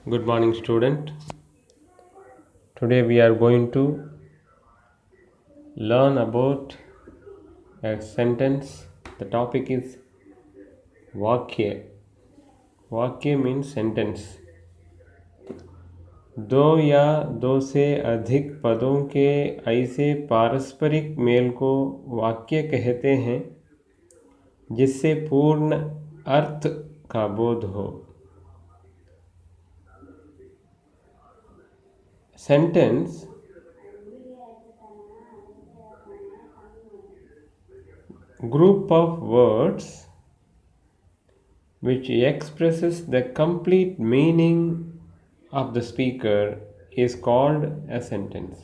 Good morning, student. Today we are going to learn about a sentence. The topic is Vakya. Vakya means sentence. दो या दो से अधिक पदों के ऐसे पारस्परिक मेल को वाक्य कहते हैं जिससे पूर्ण अर्थ का बोध हो. Sentence group of words which expresses the complete meaning of the speaker is called a sentence.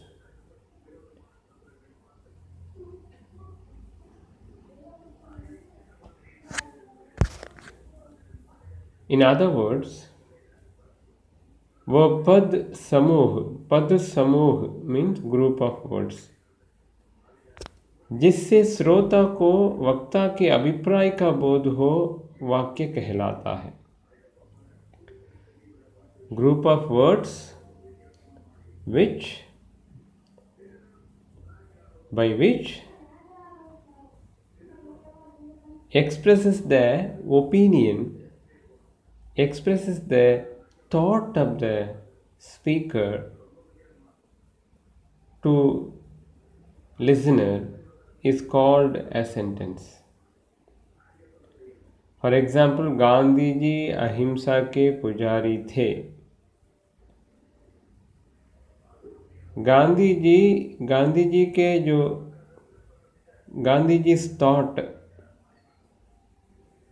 In other words, वह पद समूह means group of words जिससे श्रोता को वक्ता के अभिप्राय का बोध हो वाक्य कहलाता है. Group of words by which expresses the opinion, expresses the thought of the speaker to listener is called a sentence. For example, Gandhi ji अहिंसा के पुजारी थे. गांधी जी के जो Gandhiji's thought.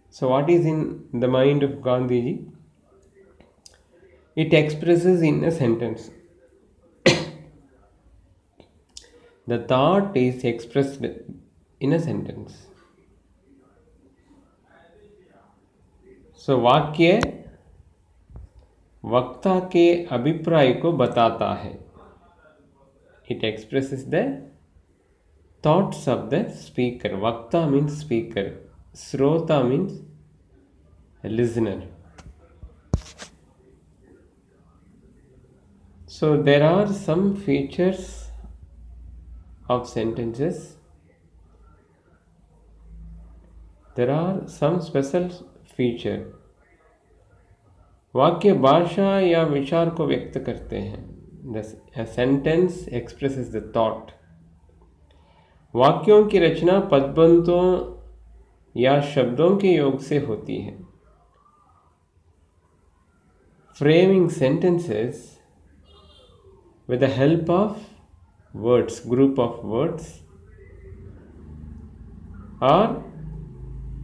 So what is in the mind of Gandhiji? It expresses in a sentence. The thought is expressed in a sentence. So वाक्य वक्ता के अभिप्राय को बताता है. It expresses the thoughts of the speaker. Vakta means speaker. Srota means listener. So there are some features of sentences. There are some special feature. वाक्य भाषा या विचार को व्यक्त करते हैं. A sentence expresses the thought. वाक्यों की रचना पदबंधों या शब्दों के योग से होती है. Framing sentences with the help of words, group of words, or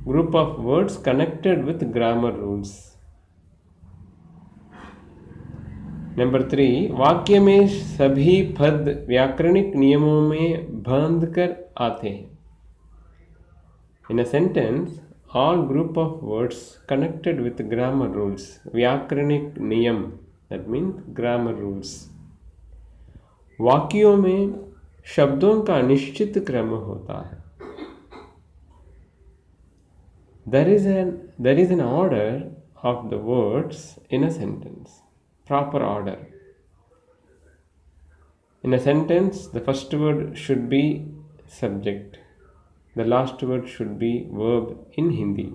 group of words connected with grammar rules. Number 3, वाक्य में सभी पद व्याकरणिक नियमों में बांध कर आते हैं. In a sentence, all group of words connected with grammar rules. व्याकरणिक नियम, that means grammar rules. वाक्यों में शब्दों का निश्चित क्रम होता है. There is an order of the words in a sentence. Proper order. In a sentence, the first word should be subject. The last word should be verb in Hindi.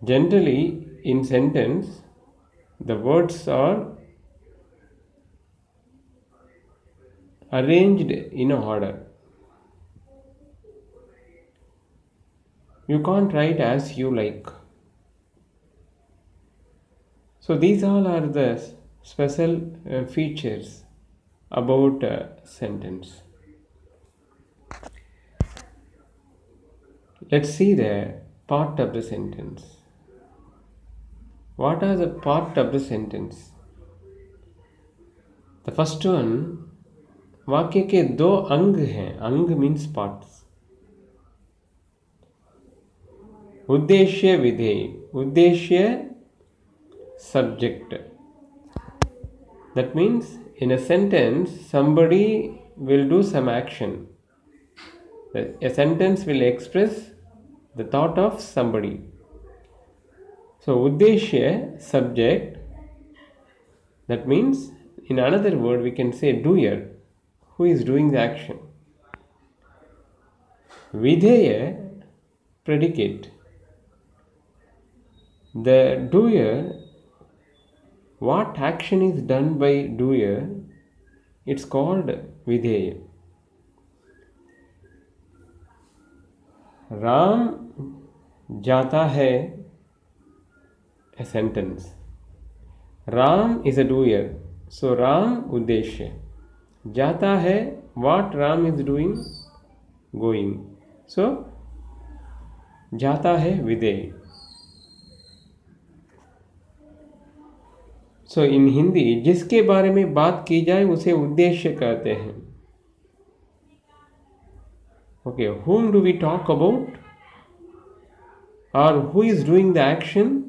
Generally, in sentence, the words are arranged in order. You can't write as you like. So these all are the special features about a sentence. Let's see the part of the sentence. What are the part of the sentence? The first one, वाक्य के दो अंग हैं. अंग means parts. उद्देश्य विधेय. उद्देश्य subject. That means in a sentence somebody will do some action. A sentence will express the thought of somebody. So Uddeshya subject, that means in another word we can say doer, who is doing the action. Videya predicate, the doer, what action is done by doer, it's called videya. Ram jata hai, a sentence. Ram is a doer, so Ram uddeshya. Jata hai, what Ram is doing, going. So jata hai videya. So in Hindi, जिसके बारे में बात की जाए उसे उद्देश्य कहते हैं. Okay, whom do we talk about? Or who is doing the action?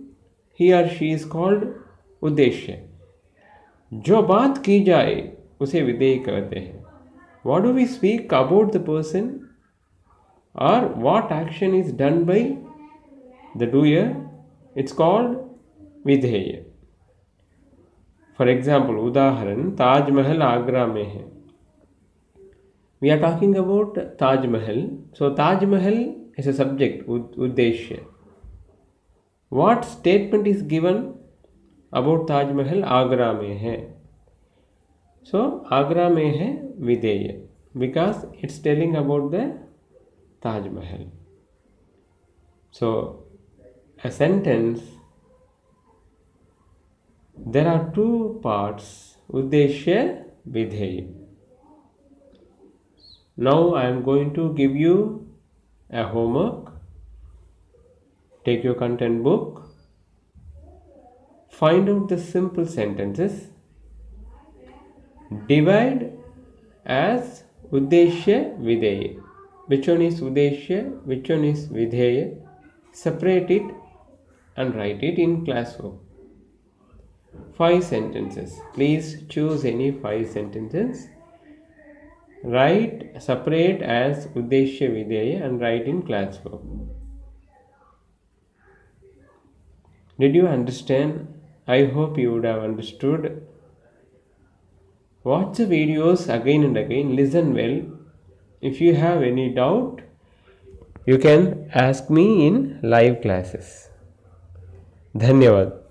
He or she is called उद्देश्य. जो बात की जाए उसे विधेय कहते हैं. What do we speak about the person? Or what action is done by the doer? It's called विधेय. For example, उदाहरण, ताजमहल आगरा में है. We are talking about Taj Mahal. So Taj Mahal is a subject, uddeshya. What statement is given about Taj Mahal? Agra mein hai. So Agra mein hai videya, because it's telling about the Taj Mahal. So a sentence, there are two parts, uddeshya, videya. Now I am going to give you a homework. Take your content book. Find out the simple sentences. Divide as uddeshya, videya. Which one is uddeshya, which one is videya? Separate it and write it in classwork. 5 sentences. Please choose any 5 sentences. Write separate as uddeshya, videya and write in classwork. Did you understand? I hope you would have understood. Watch the videos again and again. Listen well. If you have any doubt, you can ask me in live classes. Dhanyavad.